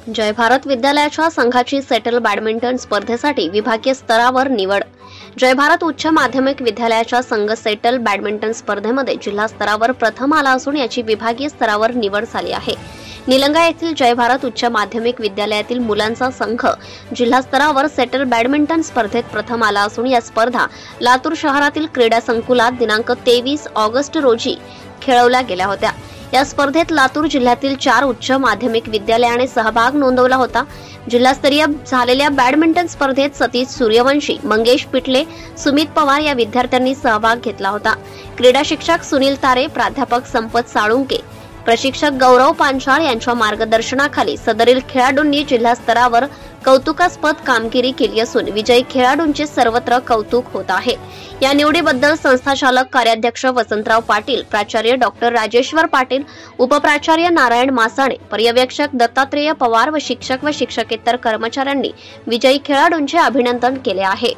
जय भारत विद्यालयाच्या संघाची settle badminton स्पर्धेसाठी विभागीय स्तरावर निवड। जय भारत उच्च माध्यमिक विद्यालयाच्या संघ सेटल बॅडमिंटन स्पर्धेमध्ये जिल्हा स्तरावर प्रथम आला असून याची विभागीय स्तरावर निवड झाली आहे। निलंगा येथील जय भारत उच्च माध्यमिक विद्यालयातील मुलांचा संघ जिल्हा स्तरावर सेटल बॅडमिंटन स्पर्धेत प्रथम आला असून या स्पर्धा लातूर शहरातील क्रीडा संकुलात दिनांक 23 ऑगस्ट रोजी खेळवल्या गेल्या होत्या। या स्पर्धेत लातूर जिल्ह्यातील 4 उच्च माध्यमिक विद्यालयाने सहभाग नोंदवला होता। जिल्हास्तरीय झालेल्या बॅडमिंटन स्पर्धेत सतीश सूर्यवंशी, मंगेश पिटले, सुमित पवार या विद्यार्थ्यांनी सहभाग घेतला होता। क्रीडा शिक्षक सुनील तारे, प्राध्यापक संपत साळुंके, प्रशिक्षक गौरव पांचाळ यांच्या मार्गदर्शनाखाली सदरील खेळाडूंनी जिल्हा स्तरावर कौतुकास्पद कामगिरी केली असून विजयी खेळाडूंचे सर्वत्र कौतुक होत आहे। या निवडीबद्दल संस्थाचालक कार्याध्यक्ष वसंतराव पाटील, प्राचार्य डॉक्टर राजेश्वर पाटील, उपप्राचार्य नारायण मासाणे, पर्यवेक्षक दत्तात्रेय पवार व शिक्षक व शिक्षकेतर कर्मचाऱ्यांनी विजयी खेळाडूंचे अभिनंदन केले आहे।